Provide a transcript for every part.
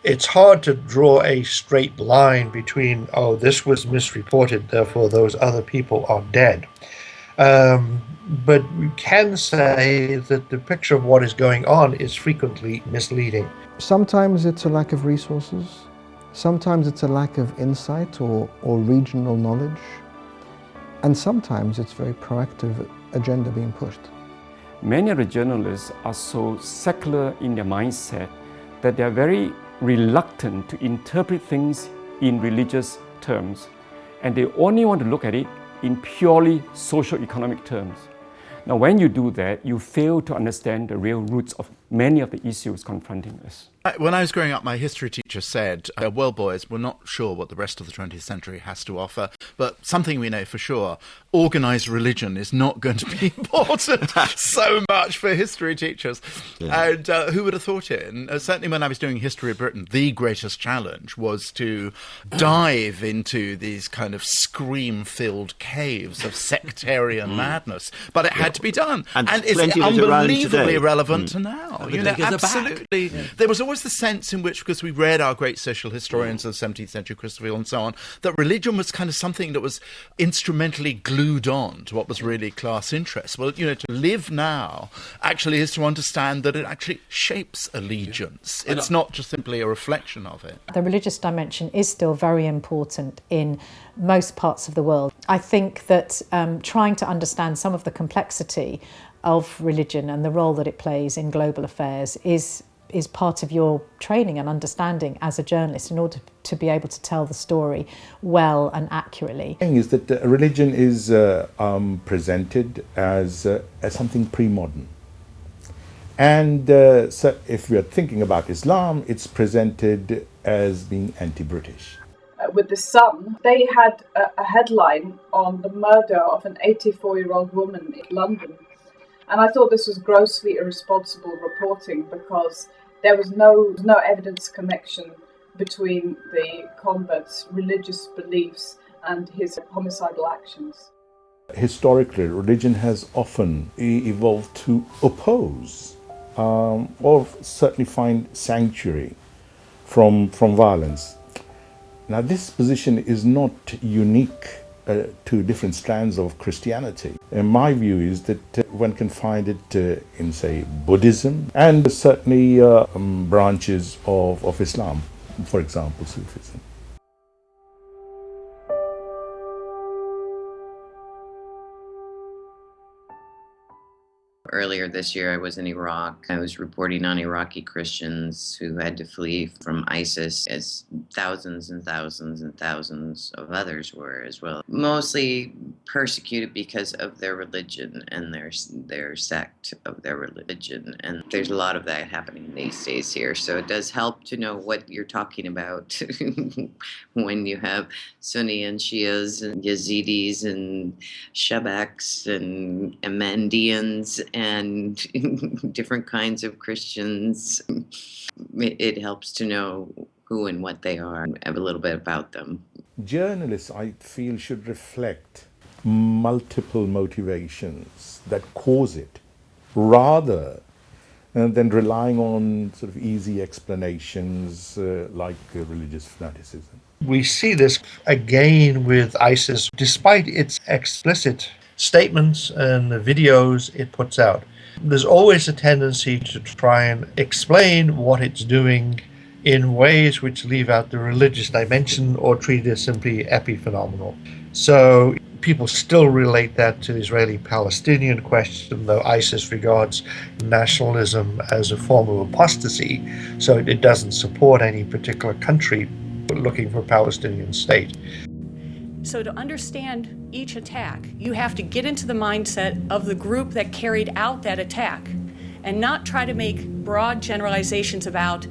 It's hard to draw a straight line between, oh, this was misreported, therefore those other people are dead. But we can say that the picture of what is going on is frequently misleading. Sometimes it's a lack of resources. Sometimes it's a lack of insight or regional knowledge. And sometimes it's very proactive agenda being pushed. Many of the journalists are so secular in their mindset that they are very reluctant to interpret things in religious terms, and they only want to look at it in purely socio-economic terms. Now, when you do that, you fail to understand the real roots of many of the issues confronting us. When I was growing up, my history teacher said, well, boys, we're not sure what the rest of the 20th century has to offer, but something we know for sure, organised religion is not going to be important so much for history teachers. Yeah. And who would have thought it? And certainly when I was doing history of Britain, the greatest challenge was to dive into these kind of scream-filled caves of sectarian madness. But it had to be done. And it's unbelievably relevant to now. You know, absolutely. Yeah. There was always the sense in which, because we read our great social historians of the 17th century, Christopher Hill and so on, that religion was kind of something that was instrumentally glued on to what was really class interest. Well, you know, to live now actually is to understand that it actually shapes allegiance. It's not just simply a reflection of it. The religious dimension is still very important in most parts of the world. I think that trying to understand some of the complexity of religion and the role that it plays in global affairs is part of your training and understanding as a journalist in order to be able to tell the story well and accurately. The thing is that religion is presented as something pre-modern. And so if we are thinking about Islam, it's presented as being anti-British. With The Sun, they had a headline on the murder of an 84-year-old woman in London. And I thought this was grossly irresponsible reporting because there was no evidence connection between the convert's religious beliefs and his homicidal actions. Historically, religion has often evolved to oppose or certainly find sanctuary from violence. Now, this position is not unique to different strands of Christianity. And my view is that one can find it in, say, Buddhism and certainly branches of Islam, for example, Sufism. Earlier this year, I was in Iraq. I was reporting on Iraqi Christians who had to flee from ISIS, as thousands and thousands and thousands of others were as well. Mostly persecuted because of their religion and their sect of their religion. And there's a lot of that happening these days here. So it does help to know what you're talking about when you have Sunni and Shias and Yazidis and Shabaks and Ahmadiyans and different kinds of Christians. It helps to know who and what they are and have a little bit about them. Journalists, I feel, should reflect multiple motivations that cause it, rather than relying on sort of easy explanations like religious fanaticism. We see this again with ISIS, despite its explicit statements and the videos it puts out. There's always a tendency to try and explain what it's doing in ways which leave out the religious dimension or treat it as simply epiphenomenal. So people still relate that to the Israeli-Palestinian question, though ISIS regards nationalism as a form of apostasy, so it doesn't support any particular country looking for a Palestinian state. So to understand each attack, you have to get into the mindset of the group that carried out that attack and not try to make broad generalizations about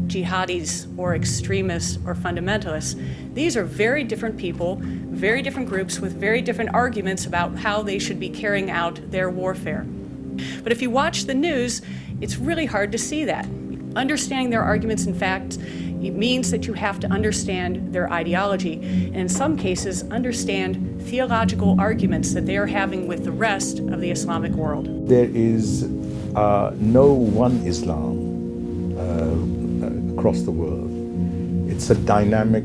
jihadis or extremists or fundamentalists. These are very different people, very different groups with very different arguments about how they should be carrying out their warfare. But if you watch the news, it's really hard to see that. Understanding their arguments and facts, it means that you have to understand their ideology, and in some cases, understand theological arguments that they are having with the rest of the Islamic world. There is no one Islam across the world. It's a dynamic,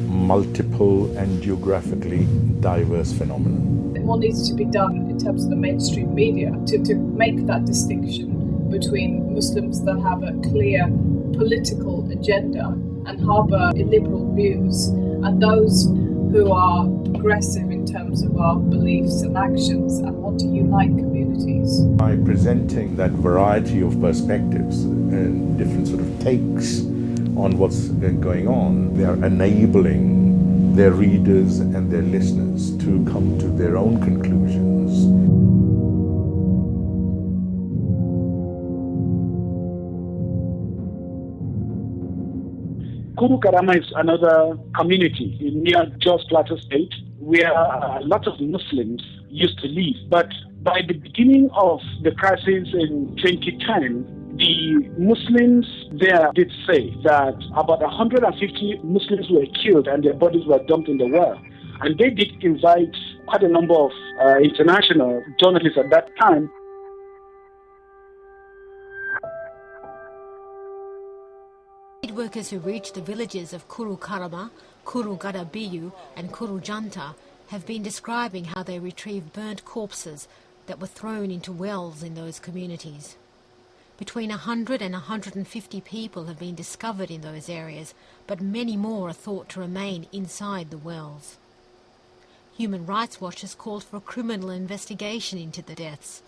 multiple, and geographically diverse phenomenon. More needs to be done in terms of the mainstream media to make that distinction between Muslims that have a clear political agenda and harbour illiberal views, and those who are progressive in terms of our beliefs and actions and want to unite communities. By presenting that variety of perspectives and different sort of takes on what's going on, they are enabling their readers and their listeners to come to their own conclusions. Kuru Karama is another community near Jos Plateau State where a lot of Muslims used to live. But by the beginning of the crisis in 2010, the Muslims there did say that about 150 Muslims were killed and their bodies were dumped in the well. And they did invite quite a number of international journalists at that time. Aid workers who reached the villages of Kuru Karama, Kuru Gadabiyu and Kuru Janta have been describing how they retrieved burnt corpses that were thrown into wells in those communities. Between 100 and 150 people have been discovered in those areas, but many more are thought to remain inside the wells. Human Rights Watch has called for a criminal investigation into the deaths.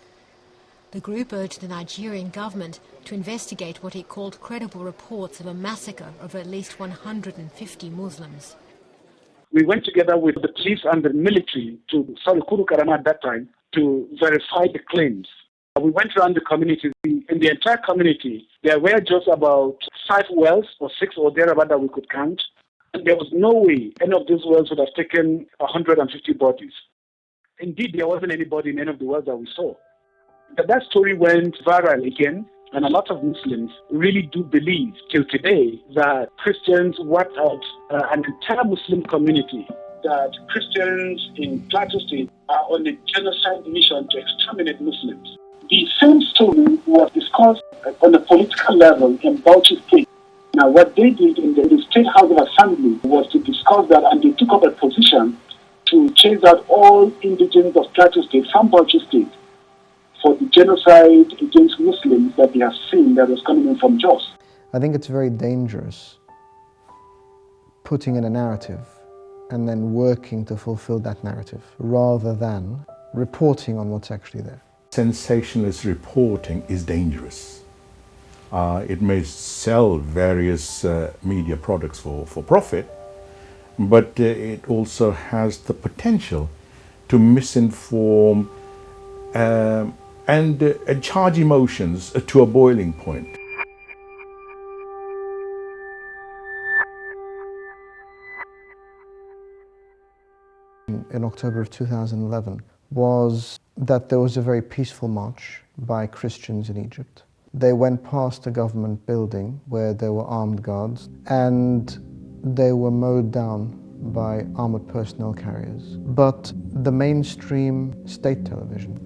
The group urged the Nigerian government to investigate what it called credible reports of a massacre of at least 150 Muslims. We went together with the police and the military to Kuru Karama at that time to verify the claims. We went around the community. In the entire community, there were just about 5 wells or 6 or thereabout that we could count. And there was no way any of these wells would have taken 150 bodies. Indeed, there wasn't anybody in any of the wells that we saw. But that story went viral again, and a lot of Muslims really do believe till today that Christians wiped out an entire Muslim community, that Christians in Plateau State are on a genocide mission to exterminate Muslims. The same story was discussed on a political level in Bauchi State. Now, what they did in the State House of Assembly was to discuss that, and they took up a position to chase out all indigenes of Plateau State from Bauchi State for the genocide against Muslims that they have seen that was coming in from Jos. I think it's very dangerous putting in a narrative and then working to fulfill that narrative rather than reporting on what's actually there. Sensationalist reporting is dangerous. It may sell various media products for profit, but it also has the potential to misinform and charge emotions to a boiling point. In October of 2011 was that there was a very peaceful march by Christians in Egypt. They went past a government building where there were armed guards, and they were mowed down by armored personnel carriers. But the mainstream state television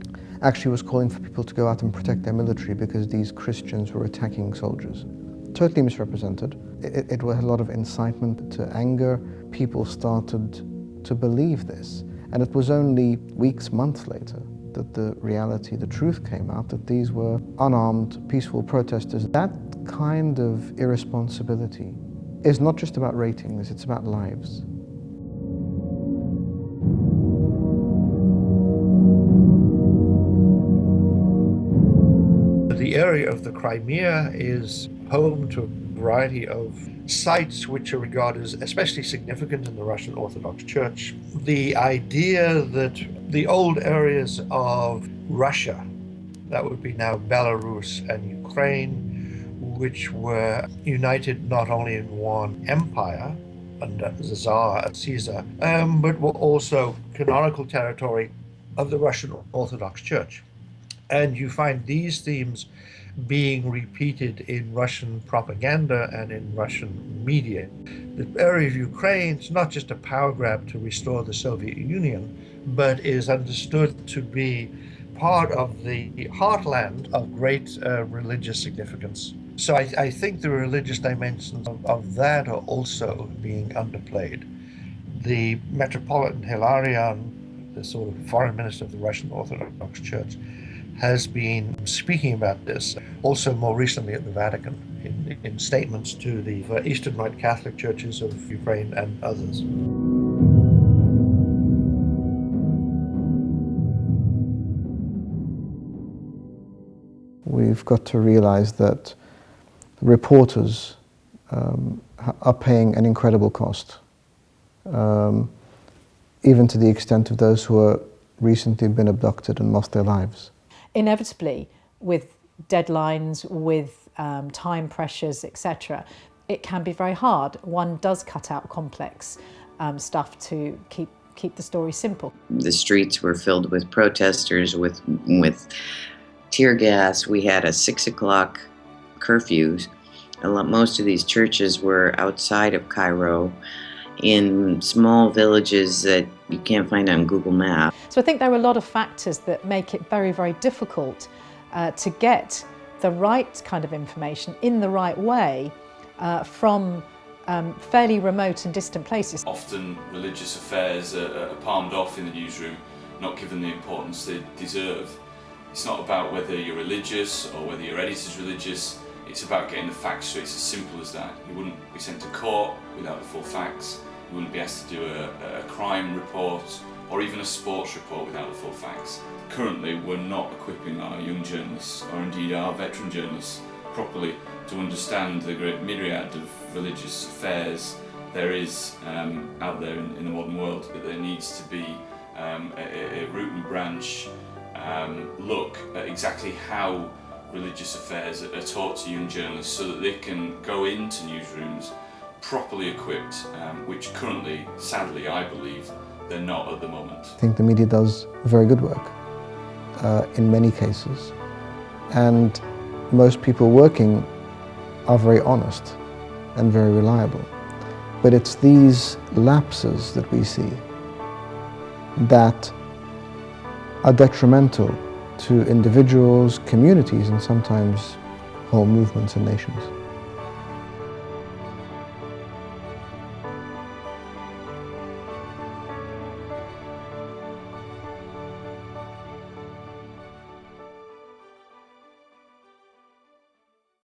actually was calling for people to go out and protect their military because these Christians were attacking soldiers. Totally misrepresented. It had a lot of incitement to anger. People started to believe this. And it was only weeks, months later that the reality, the truth came out, that these were unarmed, peaceful protesters. That kind of irresponsibility is not just about ratings, it's about lives. The area of the Crimea is home to a variety of sites which are regarded as especially significant in the Russian Orthodox Church. The idea that the old areas of Russia, that would be now Belarus and Ukraine, which were united not only in one empire under the Tsar and Caesar, but were also canonical territory of the Russian Orthodox Church. And you find these themes being repeated in Russian propaganda and in Russian media. The area of Ukraine is not just a power grab to restore the Soviet Union, but is understood to be part of the heartland of great religious significance. So I think the religious dimensions of that are also being underplayed. The Metropolitan Hilarion, the sort of foreign minister of the Russian Orthodox Church, has been speaking about this, also more recently at the Vatican, in statements to the Eastern Rite Catholic churches of Ukraine and others. We've got to realize that reporters are paying an incredible cost, even to the extent of those who are recently been abducted and lost their lives. Inevitably, with deadlines, with time pressures, etc., it can be very hard. One does cut out complex stuff to keep the story simple. The streets were filled with protesters, with tear gas. We had a 6 o'clock curfew. Most of these churches were outside of Cairo, in small villages that you can't find on Google Maps. So I think there are a lot of factors that make it very, very difficult to get the right kind of information in the right way from fairly remote and distant places. Often religious affairs are palmed off in the newsroom, not given the importance they deserve. It's not about whether you're religious or whether your editor's religious. It's about getting the facts straight. It's as simple as that. You wouldn't be sent to court without the full facts. You wouldn't be asked to do a crime report or even a sports report without the full facts. Currently, we're not equipping our young journalists, or indeed our veteran journalists, properly to understand the great myriad of religious affairs there is out there in the modern world. There needs to be a root and branch look at exactly how religious affairs are taught to young journalists so that they can go into newsrooms properly equipped, which currently, sadly, I believe, they're not at the moment. I think the media does very good work in many cases, and most people working are very honest and very reliable. But it's these lapses that we see that are detrimental to individuals, communities, and sometimes whole movements and nations.